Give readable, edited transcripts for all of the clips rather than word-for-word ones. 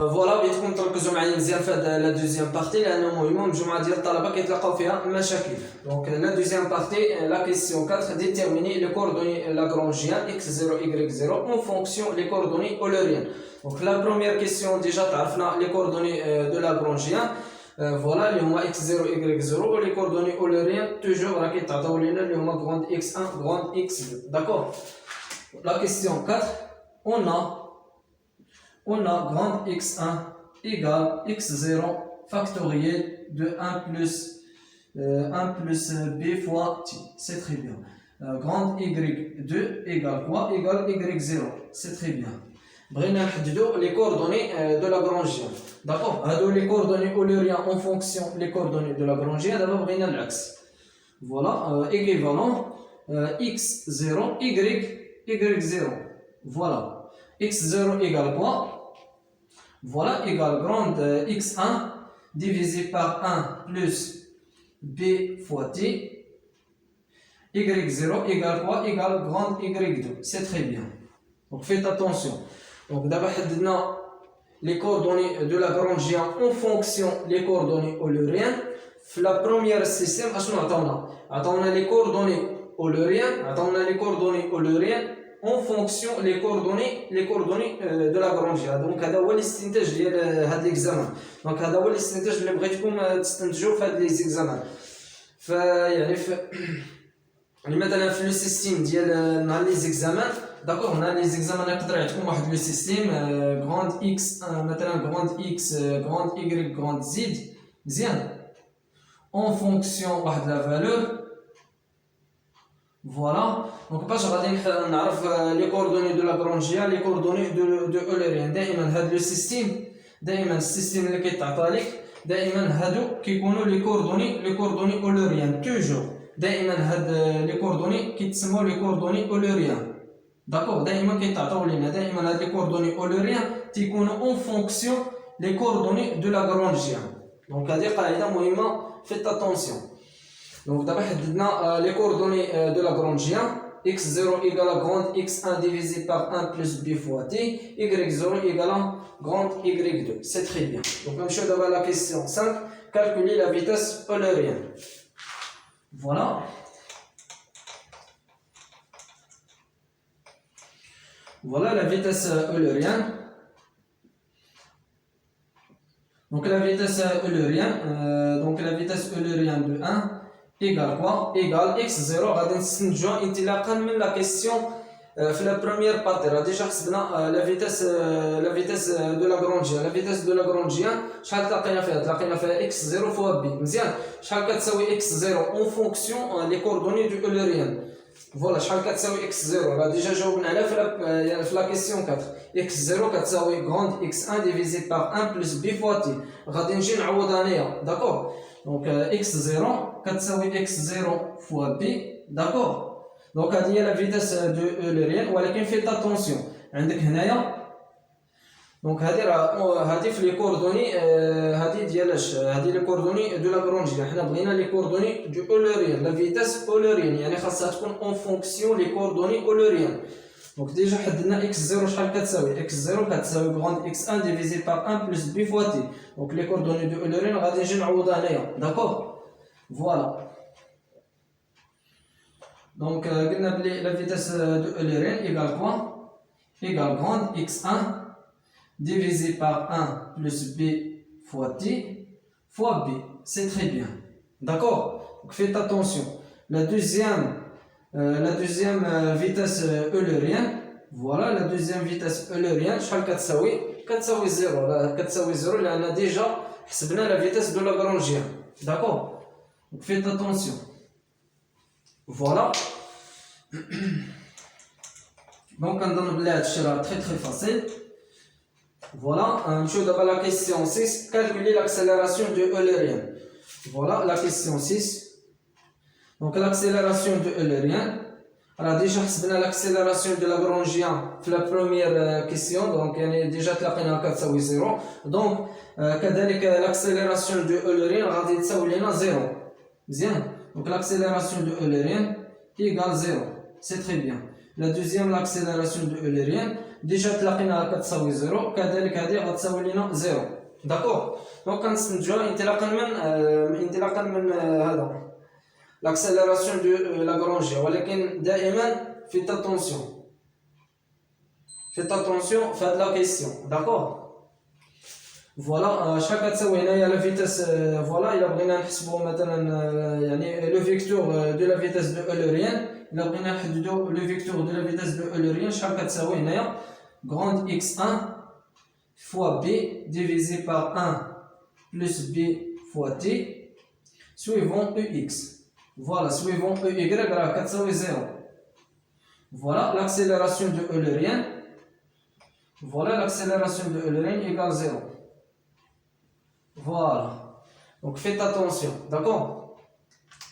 فوالا بغيتكم تركزوا معايا مزيان في هاد لا دوزيام بارتي لانه مهمه مجموعه ديال الطلبه كيتلقاو فيها مشاكل. دونك لا دوزيام بارتي لا كيسيون 4 ديتيرميني لي كوردوني لاغرانجيان x0 y0 اون فونكسيون لي كوردوني اولوريان. دونك لا بروميير كيسيون ديجا تعرفنا لي كوردوني دو لاغرانجيان فوالا اللي هما x0 y0 ولي كوردوني اولوريان توجور راه كيتعطيو لينا اللي هما غروند x1 غروند x2. داكور. La question 4, on a grande x1 égale x0 factoriel de 1 plus b fois t. C'est très bien. Grande y2 égale quoi? Égale y0. C'est très bien. بغينا نحددو les coordonnées de Lagrangien. D'accord. هادو les coordonnées eulériennes en fonction les coordonnées de Lagrangien. دابا بغينا العكس. Voilà, équivalent x0 y0. Voilà. x0 égale quoi? Voilà, égale grande x1 divisé par 1 plus b fois t. y0 égale quoi? Égale grande y2. C'est très bien. Donc faites attention. Donc d'abord, les coordonnées de Lagrangien en fonction des coordonnées eulériennes. La première système, attendons les coordonnées eulériennes en fonction les coordonnées de Lagrangien. Donc هذا هو الاستنتاج ديال هذا الاكزامان. دونك هذا هو الاستنتاج اللي بغيتكم تستنتجوا في هذا ليزيكزامان. فيعني يعني مثلا في لو سيستيم ديال نهار ليزيكزامان داكور نهار ليزيكزامان يقدر يعطيكم واحد لو سيستيم غروند اكس مثلا غروند اكس غروند y غروند زد مزيان en fonction واحد لا فالور. Voilà, donc باش غادي نعرف لي كوردوني دو لاغرانجيان لي كوردوني دو اوليريان. دائما هاد لو سيستيم دائما السيستيم اللي كيتعطى لك دائما هادو كيكونوا لي كوردوني اوليريان توجور. دائما هاد لي كوردوني كيتسموا لي كوردوني اوليريان. داكور. دائما كيتعطاو لينا دائما هاد لي كوردوني اوليريان تيكونوا اون فونكسيون لي كوردوني دو لاغرانجيان. دونك هادي قاعده مهمه فيت اتونسيون. Donc d'abord حددنا les coordonnées de Lagrangien x0 égale à grande x1 divisé par 1 plus b fois t, y0 égale à grande y2. C'est très bien. Donc on va d'abord la question 5, calculer la vitesse eulérienne. Voilà. Voilà la vitesse eulérienne. Donc la vitesse eulérienne de 1 égale quoi? Égale x0 غادي نستنتجوها انطلاقا من لا كيسيون في لا بروميير بارتي. راه ديجا حسبنا لا فيتاس دو لاغرانجيان. لا فيتاس دو لاغرانجيان شحال تلاقينا فيها x0 فوا بي مزيان. شحال كتساوي x0 اون فونكسيون لي كوردوني دو اوليريان. فوالا شحال كتساوي x0 راه ديجا جاوبنا عليها في لا كيسيون 4. x0 كتساوي غروند x1 ديفيزي بار 1 بلس b فوا تي. غادي نجي نعوض انايا داكور. Donc x0 كتساوي x0 fois b. d'accord. donc هذه هي la vitesse de eulérienne ولكن فيت اتونسيون عندك هنايا. دونك هذه راه هذه في لي كوردوني هذه ديالاش هذه لي كوردوني دو لاغرانجيان. حنا بغينا لي كوردوني دو اوليريان لا فيتاس اوليريان يعني خاصها تكون اون فونكسيون لي كوردوني اوليريان. دونك ديجا حددنا x0 شحال كتساوي x0 كتساوي غروند x1 ديفيزي بار 1 بلس b فوا t. دونك لي كوردوني دو اوليريان غادي نجي نعوضها هنايا داكور. فوالا. دونك قلنا بلي لا فيتاس دو اوليريان ايغال كوا؟ ايغال غروند x1 divisé par 1 plus b fois t fois b. C'est très bien. D'accord. Donc faites attention. La deuxième vitesse eulérienne. Voilà la deuxième vitesse eulérienne. شحال كتساوي 0. لا كتساوي 0 لأن déjà حسبنا la vitesse de Lagrangien. D'accord. Donc faites attention. Voilà. Donc on donne بلي هادشي راه très facile. Voilà, نمشيو دابا la question 6, calculer l'accélération de Eulérien. Voilà la question 6. Donc l'accélération de Eulérien. Alors déjà حسبنا l'accélération de Lagrangien في la première question. Donc يعني déjà تلاقينا كتساوي 0. Donc كذلك l'accélération de Eulérien غادي تساوي لنا 0. مزيان. Donc l'accélération de Eulérien égale 0. C'est très bien. La deuxième l'accélération de Eulérien ديجا تلاقينا كتساوي 0 كذلك هذه غتساوي لنا 0 داكور. دونك كنستنتجوها انطلاقا من هذا l'accélération de Lagrange ولكن دائما faites attention في هاد لا كيسيون داكور. فوالا شحال كتساوي هنايا لا فيتاس فوالا الا بغينا نحسبوا مثلا يعني لو فيكتور دو لا فيتاس دو اولوريان الا بغينا نحددوا لو فيكتور دو لا فيتاس دو اولوريان شحال كتساوي هنايا غروند x1 fois b divisé par 1 plus b fois t suivant ux. Voilà, suivant y راه كتساوي 0. Voilà l'accélération de Eulérien. Voilà l'accélération de Eulérien égale 0. Voilà. Donc faites attention, d'accord.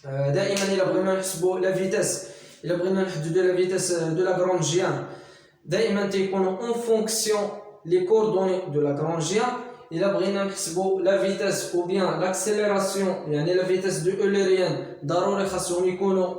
دائما إلا بغينا نحسبوا la vitesse إلا بغينا نحددوا la vitesse de Lagrangien دائما تيكونوا en fonction les coordonnées de Lagrangien. إلا بغينا نحسبوا la vitesse ou bien l'accélération يعني la vitesse de Eulérien ضروري خاصهم يكونوا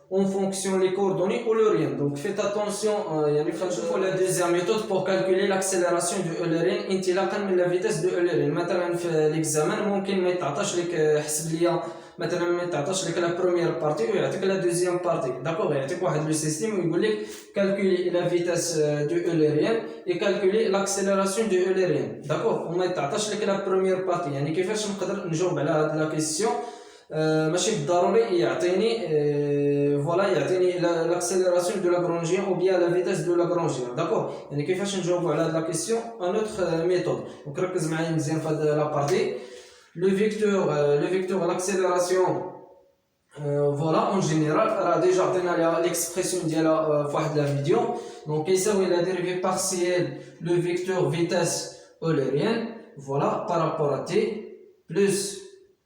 en fonction les coordonnées eulériennes. Donc faites attention يعني فنشوفوا la deuxième méthode pour calculer l'accélération de Eulérien انطلاقا من la vitesse de Eulérien. مثلا في l'examen ممكن ما يتعطاش لك حسب ليا مثلا ما يتعطاش لك لا بروميير بارتي ويعطيك لا دوزيام بارتي داكوغ. يعطيك واحد لو سيستيم ويقول لك calculer la vitesse de Eulérien et calculer l'accélération de Eulérien داكوغ وما يتعطاش لك لا بروميير بارتي. يعني كيفاش نقدر نجاوب على هاد لا كيسيون ماشي بالضروري يعطيني فوالا يعطيني l'accélération de Lagrangian ou bien la vitesse de Lagrangian داكوغ. يعني كيفاش نجاوبوا على هاد لا كيسيون ان اوتر ميثود. دونك ركز معايا مزيان في هاد لا بارتي. Le vecteur l'accélération voilà en général راه ديجا عطينا l'expression ديالها في واحد لا فيديو. دونك كيساوي la dérivée partielle le vecteur vitesse eulérienne voilà par rapport à t plus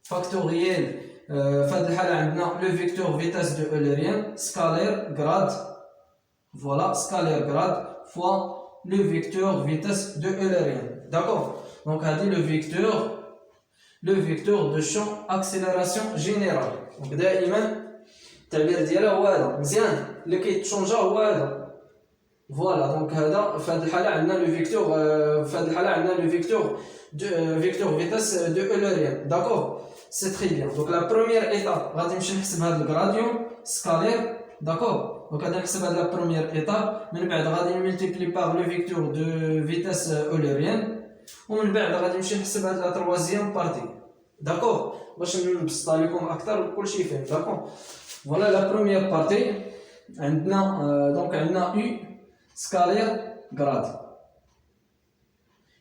factoriel في هذه الحالة عندنا le vecteur vitesse de eulérienne scalaire grade voilà scalaire grade fois le vecteur vitesse de eulérienne d'accord. Donc هذه le vecteur de champ accélération générale. Donc دائما التعبير ديالها هو هذا مزيان اللي كيتشونجا هو هذا فوالا. دونك هذا في هذه الحاله عندنا لو فيكتور في هذه الحاله عندنا لو فيكتور فيتاس دو اولوريان داكوغ سي تري بيان. دونك لا بروميير ايتاب غادي نمشي نحسب هذا الغراديون سكالير داكوغ. دونك غادي نحسب هذا لا بروميير ايتاب من بعد غادي نملتيبلي باغ لو فيكتور دو فيتاس اولوريان ومن بعد غادي نمشي نحسب هاد لا تروازيام بارتي داكوغ باش نبسط لكم اكثر كلشي فاهم داكوغ. فوالا لا بروميير بارتي عندنا دونك عندنا يو سكالير غراد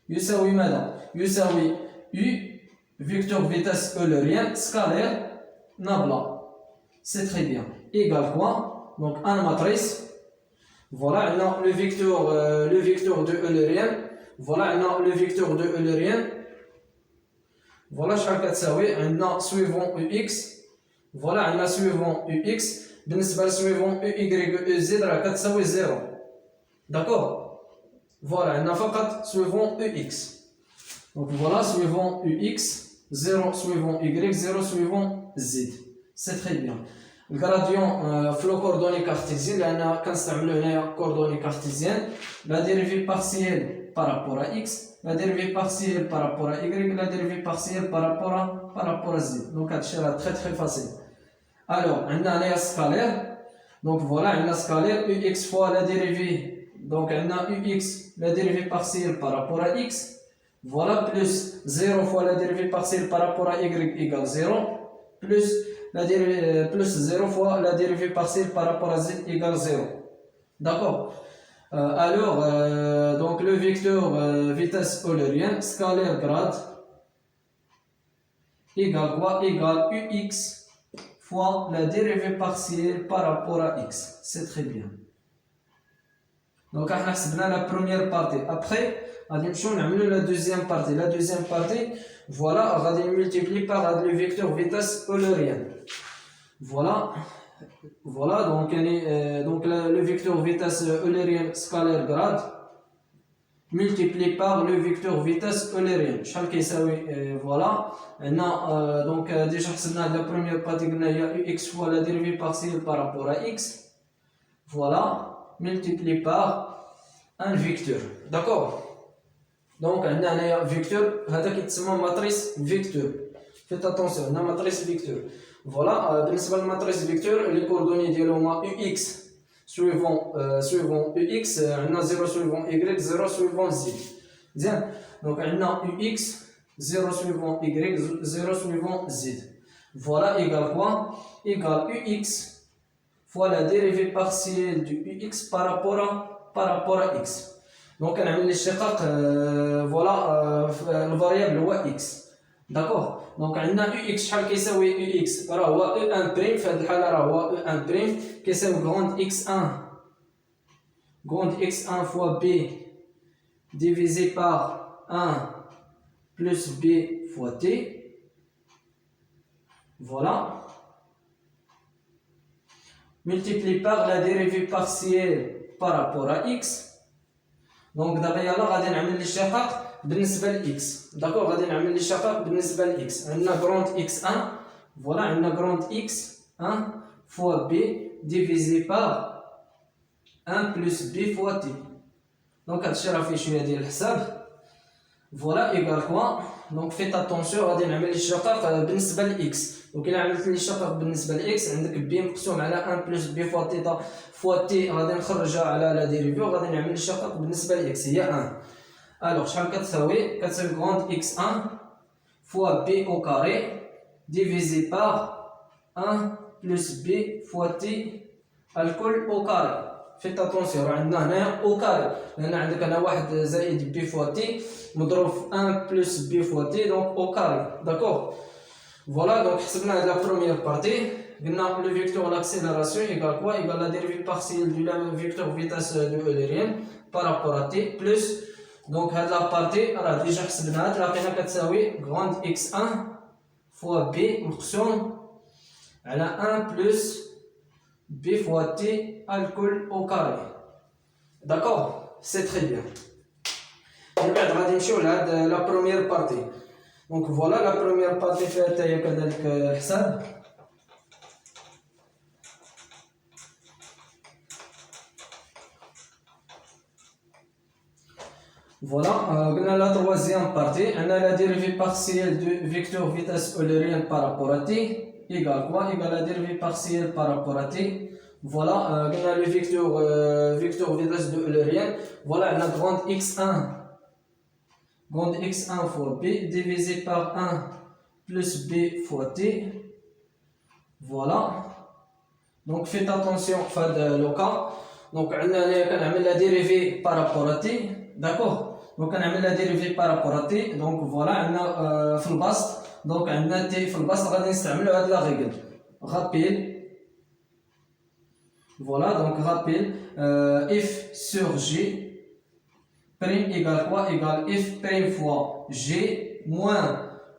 يساوي ماذا؟ يساوي يو فيكتور فيتاس اولوريان سكالير نابلا سي تري بيان ايغال كوا دونك ان ماتريس فوالا عندنا لو فيكتور دو اولوريان فوالا عندنا لو فيكتور دو اولوريان فوالا شحال كتساوي عندنا سويفون او اكس فوالا عندنا سويفون او اكس بالنسبه لسويفون او ايغريك او زد راه كتساوي 0 داكوغ. فوالا عندنا فقط سويفون او اكس دونك فوالا سويفون او اكس 0 سويفون ايغريك 0 سويفون زد سي تري بيان. الغراديون في لو كوردوني كارتيزيان لان كنستعملو هنايا كوردوني كارتيزيان لا ديريفي بارسيال par rapport à x, la dérivée partielle par rapport à y, la dérivée partielle par rapport à z. Donc c'est très très facile. Alors, on a un scalaire. Donc voilà, on a scalaire ux fois la dérivée. Donc on a ux, la dérivée partielle par rapport à x. Voilà, plus 0 fois la dérivée partielle par rapport à y égale 0. Plus 0 fois la dérivée partielle par rapport à z égale 0. D'accord. Alors, donc le vecteur vitesse eulérienne scalaire grade égale quoi? Égale ux fois la dérivée partielle par rapport à x. C'est très bien. Donc, on a fait la première partie. Après, on a la deuxième partie. La deuxième partie, voilà, on va multiplier par le vecteur vitesse eulérienne. Voilà. Voilà, donc le vecteur vitesse eulérienne scalaire grade multiplié par le vecteur vitesse eulérienne. شحال كيساوي voilà. هنا donc déjà حسبنا la première partie قلنا هي ux fois la dérivée partielle par rapport à x. Voilà, multiplié par un vecteur. D'accord. Donc, on a un vecteur, c'est une matrice vecteur. Faites attention, on a une matrice vecteur. Voilà, dans la matrice vecteur, les coordonnées de UX suivant UX, on a 0 suivant Y, 0 suivant Z. Bien. Donc, on a UX, 0 suivant Y, 0 suivant Z. Voilà, égale quoi? Égale UX fois la dérivée partielle du UX par rapport à X. Donc, on a mis voilà, le variable هو X. D'accord. Donc, on a UX شحال كيساوي UX راه هو E1 prime في هذه الحالة راه هو E1 prime كيساوي grande X1 fois B divisé par 1 plus B fois T. Voilà. Multiplié par la dérivée partielle par rapport à X. Donc دابا يلا غادي نعمل الاشتقاق بالنسبه لاكس. داكوغ غادي نعمل الاشتقاق بالنسبه لاكس. عندنا غروند اكس 1 فوالا عندنا غروند اكس 1 فوا بي ديفيزي بار 1 بلس بي فوا تي. دونك هادشي راه فيه شويه ديال الحساب. فوالا ايكال كوا. دونك فيت اتونسيون غادي نعمل الاشتقاق بالنسبه لاكس. دونك الا عملت الاشتقاق بالنسبه لاكس عندك بي مقسوم على 1 بلس بي فوا تي فوا تي غادي نخرجها على لا ديريفي وغادي نعمل الاشتقاق بالنسبه لاكس هي 1. الوغ شحال كتساوي غروند اكس 1 فوا بي او كاري ديفيزي بار 1 بلس بي فوا تي الكل او كاري. فيت اتونسيون راه عندنا هنايا او كاري لان عندك هنا 1 زائد بي فوا تي مضروب في 1 بلس بي فوا تي دونك او كاري. داكوغ. Voilà, donc حسبنا هاد لا بروميير بارتي. قلنا لو فيكتور لاكسيليراسيون ايكال كوا ايكال لا ديريفي بارسيال دو لا فيكتور فيتاس دو اوليريان بارابور ا تي بلس. دونك هاد لا بارتي راه ديجا حسبناها تلاقينا كتساوي غروند اكس 1 فوا بي مقسوم على 1 بلس بي فوا تي الكل او كاري. داكوغ سي تري بيان. من بعد غادي نمشيو لهاد لا بروميير بارتي. Donc voilà la première partie faite avec le حساب. Voilà, la troisième partie, on a la dérivée partielle du vecteur vitesse eulérienne par rapport à t égale quoi? Égale la dérivée partielle par rapport à t. Voilà, on a le vecteur vitesse de eulérienne. Voilà, on a grande x1. Grande x1 fois b divisé par 1 plus b fois t. Voilà. Donc faites attention à le cas. Donc on a la dérivée par rapport à t. D'accord. Donc on a la dérivée par rapport à t. Donc voilà, on a في البسط. Donc on a t في البسط غادي نستعملوا هاد لا ريغل. Rappel. Voilà, donc rappel f sur g prime égale quoi? Égale f prime fois g moins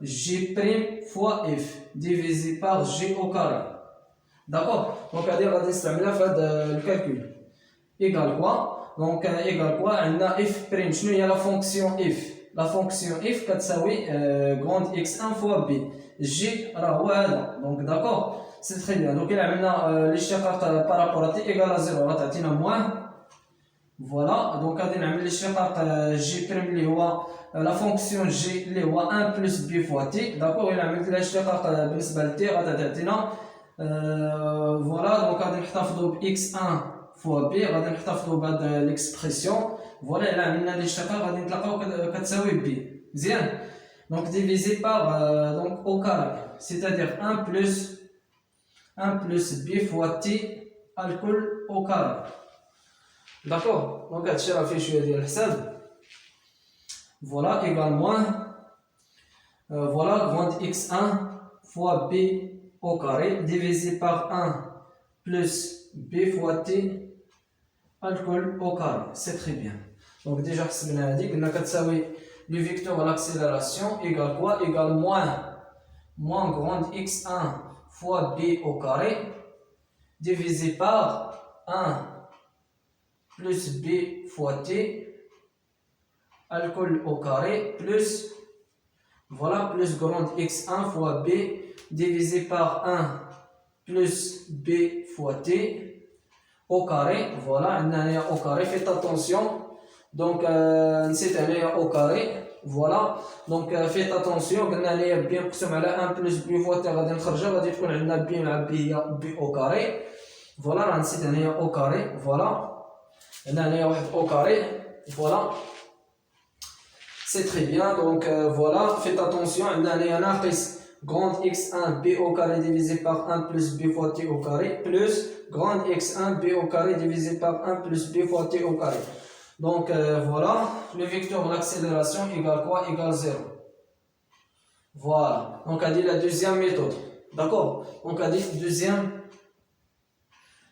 g prime fois f divisé par g au carré. D'accord. Donc on va نستعملها في هذا الكالكول. Égale quoi? Donc égale quoi? On a f prime. شنو هي la fonction f? La fonction f كتساوي grande x1 fois b. g راه هو هذا. Donc d'accord. C'est très bien. Donc إلا عملنا الاشتقاق par rapport à t égale à 0 راه تعطينا moins. Voilà, donc غادي نعمل الاشتقاق جي بريم اللي هو لا فونكسيون جي اللي هو 1 بلس بي فوا تي. داكوغ الا عملت الاشتقاق بالنسبه لتي غادي تعطينا فوالا. دونك غادي نحتفظوا ب x 1 فوا بي غادي نحتفظوا بهاد ليكسبرسيون. فوالا الا عملنا الاشتقاق غادي نتلاقاو كتساوي بي. مزيان. دونك ديفيزي بار دونك او كاري سيتادير 1 بلس بي فوا تي الكل او كاري. D'accord. Donc هادشي راه فيه شويه ديال الحساب. Voilà égale moins voilà grande x1 fois b au carré divisé par 1 plus b fois t alcool au carré. C'est très bien. Donc déjà حسبنا هادي قلنا كتساوي le vecteur à l'accélération égale quoi? Égale moins grande x1 fois b au carré divisé par 1 plus b fois t alcool au carré plus voilà plus grande x1 fois b divisé par 1 plus b fois t au carré. Voilà on a au carré. Faites attention دونك نسيت هنايا او كاري فوالا. دونك فيت اتونسيون قلنا هنايا بي مقسوم على 1 بلس بي فوا تي غادي نخرجها غادي تكون عندنا بي مع بي هي بي او كاري فوالا. راه نسيت هنايا او كاري فوالا. عندنا هنايا واحد او كاري فوالا سي تري بيان. دونك فوالا فيت اتونسيون عندنا هنايا ناقص grande x1 b au carré divisé par 1 plus b fois t au carré plus grande x1 b au carré divisé par 1 plus b fois t au carré. Donc voilà, le vecteur de l'accélération égale quoi? Égale 0. Voilà, donc on a dit la deuxième méthode. D'accord? Donc on a dit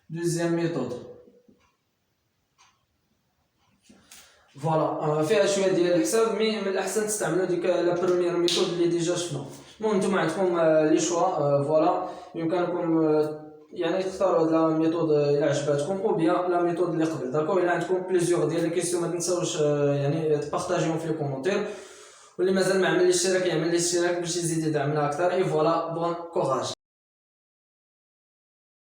deuxième méthode. فوالا فيها شويه ديال الحساب مي من الاحسن تستعملوا ديك لا بروميير ميثود اللي ديجا شفنا. المهم نتوما عندكم لي شوا فوالا بامكانكم يعني تختاروا هاد لا ميثود الى عجباتكم او بيان لا ميثود اللي قبل. داكور الا عندكم بليزيور ديال لي كيسيون ما تنساوش يعني تبارطاجيهم في لي كومونتير، واللي مازال ما عمل الاشتراك يعمل الاشتراك باش يزيد يدعمنا اكثر. اي فوالا بون كوراج.